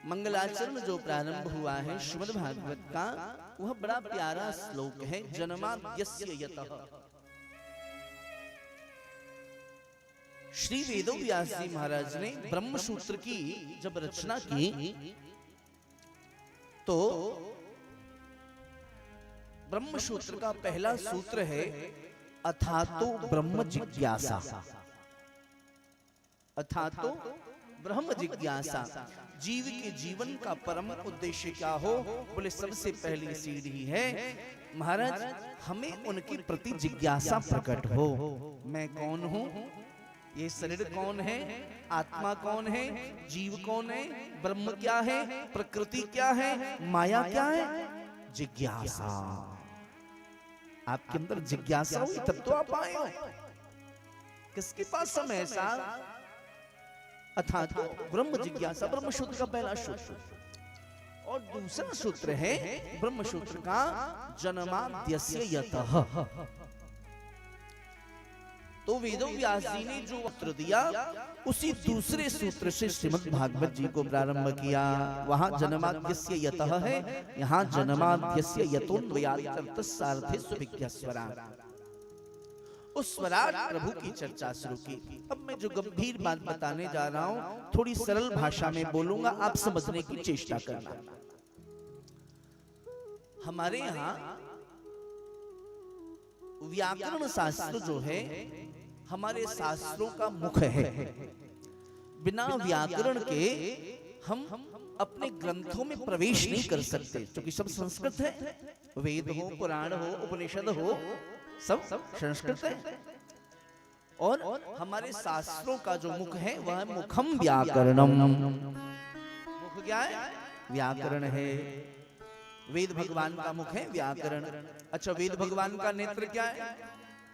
मंगलाचरण जो प्रारंभ हुआ है श्रीमद् भागवत का, वह बड़ा प्यारा श्लोक है। जन्माद्यस्य यतः। श्री वेदव्यास जी महाराज ने ब्रह्म सूत्र की जब रचना की तो ब्रह्म सूत्र का पहला सूत्र है अथातो ब्रह्म जिज्ञासा। अथातो ब्रह्म जिज्ञासा। जीव के जीवन का परम उद्देश्य क्या हो? बोले सबसे पहली सीढ़ी है महाराज हमें उनके प्रति जिज्ञासा प्रकट हो। मैं कौन हूं? ये शरीर कौन है? आत्मा कौन है? जीव कौन है? ब्रह्म क्या है? प्रकृति क्या है? माया क्या है? जिज्ञासा। आपके अंदर जिज्ञासा हुई तब तो आप आए हो। किसके पास समय ऐसा? अथातो ब्रह्म जिज्ञासा, ब्रह्म सूत्र का पहला सूत्र। और दूसरा सूत्र है ब्रह्म सूत्र का जन्माद्यस्य यतः। तो वेदव्यास जी ने जो उत्तर दिया उसी दूसरे सूत्र से श्रीमद् भागवत जी को प्रारंभ किया। वहां जन्माद्यस्य यतः है, यहाँ जन्माद्यस्य यतोन्वयात् सार्थे सुविज्ञ स्वराट्। उस स्वराट प्रभु की चर्चा शुरू की। अब मैं जो गंभीर बात बताने जा रहा हूं थोड़ी सरल भाषा में बोलूंगा, आप समझने की चेष्टा करना। हमारे यहाँ व्याकरण शास्त्र जो है हमारे शास्त्रों का मुख है। बिना व्याकरण के हम अपने ग्रंथों में प्रवेश नहीं कर सकते, क्योंकि सब संस्कृत है। वेद हो, पुराण हो, उपनिषद हो, सब संस्कृत है। और हमारे शास्त्रों का जो मुख है वह मुखम व्याकरणम। मुख क्या है? व्याकरण है। वेद भगवान का मुख है व्याकरण। अच्छा, वेद भगवान का नेत्र क्या है?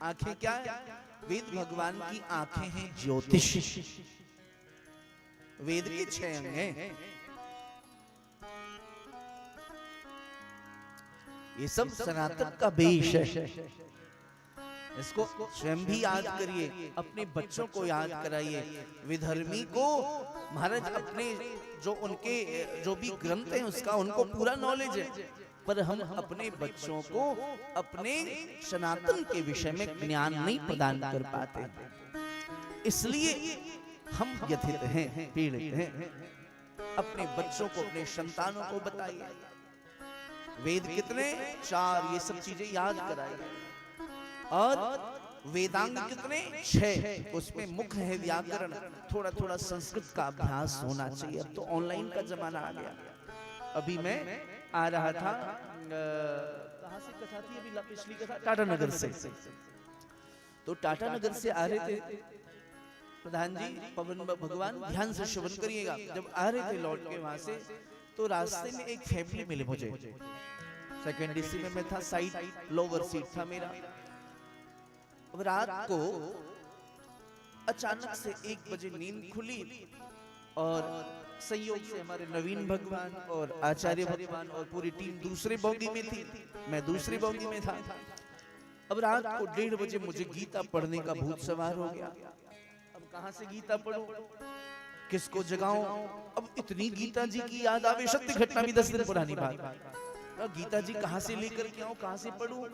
आंखें क्या है? वेद भगवान की आंखें हैं ज्योतिष। वेद के 6 अंग हैं। ये सब सनातन का बेश है। इसको स्वयं भी याद करिए, अपने बच्चों को याद कराइए। विधर्मी को महाराज अपने जो उनके जो भी ग्रंथ हैं उसका उनको पूरा नॉलेज है, पर हम अपने बच्चों को अपने सनातन के विषय में ज्ञान नहीं प्रदान कर पाते। इसलिए हम व्यथित हैं, पीड़ित हैं। अपने बच्चों को, अपने संतानों को बताइए। वेद कितने? 4। ये सब चीजें याद कराइए। और वेदांग कितने? 6। उसमें मुख्य है व्याकरण। थोड़ा थोड़ा संस्कृत का अभ्यास होना चाहिए। अब तो ऑनलाइन का जमाना आ गया। अभी मैं आ रहा था, कहां से कथा थी अभी? पिछली कथा टाटा नगर से। तो टाटा नगर से आ रहे थे प्रधान जी, पवन भगवान ध्यान से श्रवण करिएगा। जब आ रहे थे लौट के वहां से, तो रास्ते में एक फैमिली मिले मुझे। सेकंड एसी में मैं था, साइड लोअर सीट था मेरा। अब रात को अचानक से 1 बजे नींद खुली और संयोग से हमारे नवीन भगवान और आचार्य भगवान और पूरी टीम दूसरे बोगी में थी, मैं दूसरी बोगी में था। अब रात को 1:30 बजे मुझे गीता पढ़ने का भूत सवार हो गया। अब कहां से गीता पढ़ूं, किसको जगाऊं? अब इतनी गीता जी की याद आवे। सत्य घटना भी 10 दिन पुरानी बात। गीता जी कहां से लेकर के आऊं, कहां से पढ़ूं?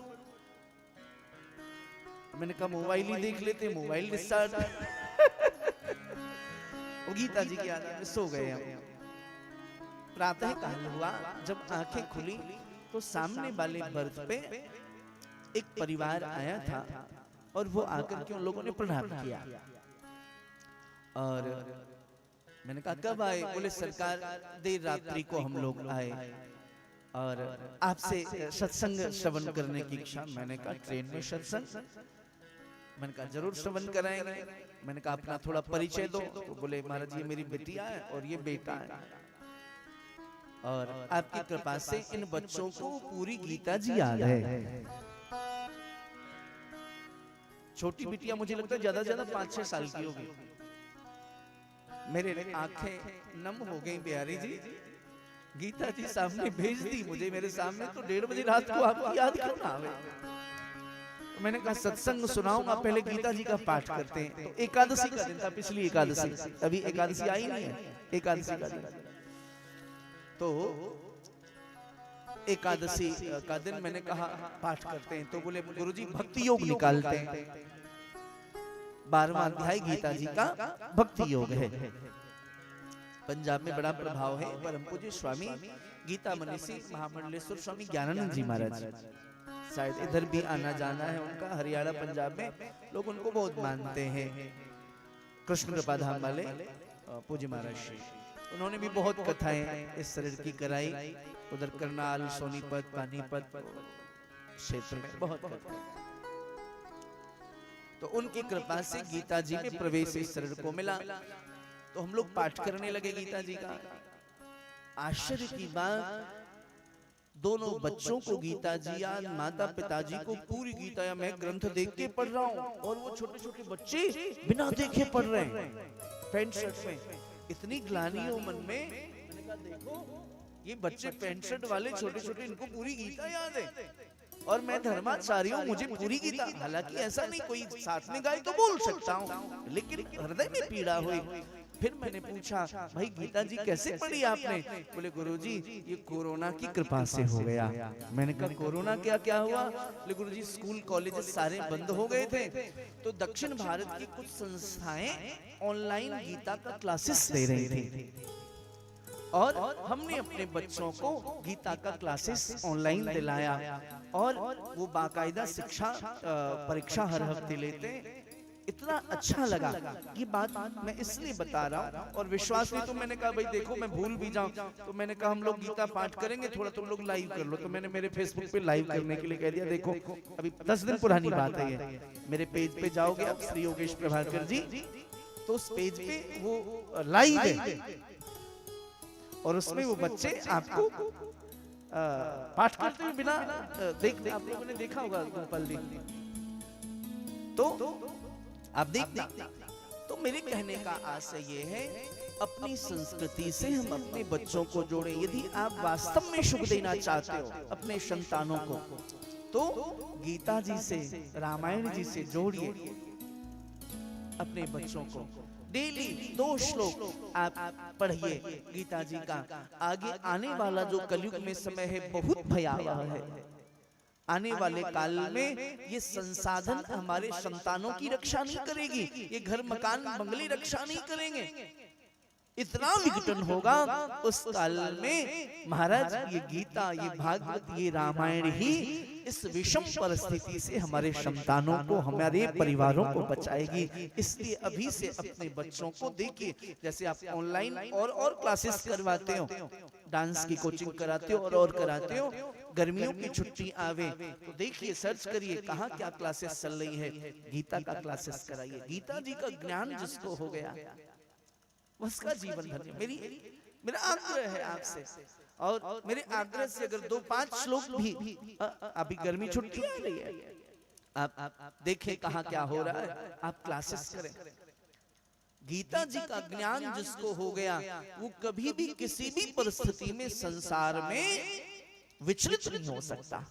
मैंने कहा मोबाइल ही देख लेते। Mobile discharge. गीता जी की याद में सो गए हम। प्रातः काल हुआ, जब आंखें खुली तो सामने वाले बर्थ पे एक परिवार आया था और वो आकर के उन लोगों ने प्रणाम किया। और मैंने कहा कब आए? बोले सरकार देर रात्रि को हम लोग आए और आपसे सत्संग श्रवण करने की इच्छा। मैंने कहा ट्रेन में सत्संग? मैंने कहा जरूर श्रवण कराएंगे। मैंने कहा अपना थोड़ा परिचय दो। तो बोले महाराज ये मेरी बेटिया है और ये बेटा है, और आपकी कृपा से इन बच्चों को पूरी गीता जी याद है। छोटी बिटिया मुझे लगता है ज्यादा से ज्यादा 5-6 साल की होगी। मेरे आंखें नम हो गई। बिहारी जी गीता जी सामने भेज दी मुझे, मेरे सामने। तो 1:30 बजे रात को आपकी याद क्यों ना आवे? मैंने कहा सत्संग सुनाऊंगा, पहले गीता जी का पाठ करते हैं। तो एकादशी का दिन था, पिछली एकादशी। अभी एकादशी आई नहीं है, एकादशी का दिन। तो एकादशी का दिन मैंने कहा पाठ करते हैं, तो बोले गुरुजी भक्ति योग निकालते हैं। 12वां अध्याय गीता जी का भक्ति योग है। पंजाब में बड़ा प्रभाव है। परम पूज्य स्वामी गीता मनीषी महामंडलेश्वर स्वामी ज्ञानानंद जी महाराज, शायद इधर भी आना जाना है उनका, हरियाणा पंजाब में लोग उनको बहुत मानते हैं। कृष्ण कृपा धाम वाले पूज्य महाराज श्री, उन्होंने भी बहुत कथाएं इस शरीर की कराई, उधर करनाल, सोनीपत, पानीपत क्षेत्र में बहुत कथाएं। तो उनकी कृपा से गीता जी में प्रवेश इस शरीर को मिला, तो हम लोग पाठ करने लगे गीता जी का। आश्चर्य की बात, दोनों बच्चों को गीता जी या माता पिताजी को पूरी गीता या मैं ग्रंथ देख के पढ़ रहा हूँ, और वो छोटे छोटे बच्चे बिना देखे पढ़ रहे हैं पैंट शर्ट में। इतनी ग्लानि हो मन में, मैंने कहा देखो ये बच्चे पैंट शर्ट वाले छोटे छोटे, इनको पूरी गीता याद है, और मैं धर्माचार्य हूँ, मुझे पूरी गीता। हालांकि ऐसा नहीं, कोई साथ में गाए तो बोल सकता हूँ, लेकिन हृदय में पीड़ा हुई। फिर मैंने पूछा, भाई गीता जी कैसे पढ़ी आपने? बोले गुरुजी ये कोरोना की कृपा से हो गया। मैंने कहा कोरोना क्या क्या हुआ? बोले गुरुजी स्कूल कॉलेज सारे बंद हो गए थे, तो दक्षिण भारत की कुछ संस्थाएं ऑनलाइन गीता का क्लासेस दे रही थी, और हमने अपने बच्चों को गीता का क्लासेस ऑनलाइन दिलाया, और वो बाकायदा शिक्षा परीक्षा हर हफ्ते लेते। इतना अच्छा लगा। ये बात मैं इसलिए बता रहा हूँ, और विश्वास नहीं तो मैंने कहा भाई देखो मैं भूल भी जाऊं, तो मैंने कहा हम लोग गीता पाठ करेंगे, थोड़ा तुम लोग लाइव कर लो। तो मैंने मेरे फेसबुक पे लाइव करने के लिए कह दिया। देखो अभी 10 दिन पुरानी बात है ये, मेरे पेज पे जाओगे आप श्री योगेश प्रभाकर जी, तो उस पेज पे वो लाइव है, और उसमें वो बच्चे आपको पाठ करते हुए बिना देख, आप लोगों ने देखा होगा गोपाल जी, तो आप देखते। तो मेरे कहने का आशय ये है, अपनी संस्कृति से हम अपने बच्चों को जोड़ें। यदि आप वास्तव में सुख देना चाहते हो अपने संतानों को, तो गीता जी से, रामायण जी से जोड़िए अपने बच्चों को। डेली 2 श्लोक आप पढ़िए गीता जी का। आगे आने वाला जो कलयुग में समय है बहुत भयावह है। आने वाले काल में ये संसाधन हमारे संतानों की रक्षा नहीं करेगी, ये घर मकान बंगले रक्षा नहीं करेंगे। इतना विघटन होगा उस काल में महाराज, ये गीता, ये भागवत, ये रामायण ही इस विषम परिस्थिति से हमारे संतानों को, हमारे परिवारों को बचाएगी। इसलिए अभी से अपने बच्चों को देखिए, जैसे आप ऑनलाइन और क्लासेस करवाते हो, डांस की कोचिंग कराते हो और कराते हो, गर्मियों की छुट्टी आवे तो देखिए, सर्च करिए कहाँ क्या क्लासेस चल रही है, गीता का क्लासेस कराइए। गीता जी का ज्ञान जिसको हो गया उसका जीवन धन्य। मेरा आग्रह है आपसे, और मेरे आग्रह से अगर 2-5 श्लोक भी, अभी गर्मी छुट्टी आ रही है, आप देखें कहाँ क्या हो रहा है, आप क्लासेस करें। गीता जी का ज्ञान जिसको हो गया वो कभी भी किसी भी परिस्थिति में संसार में विचलित नहीं हो सकता।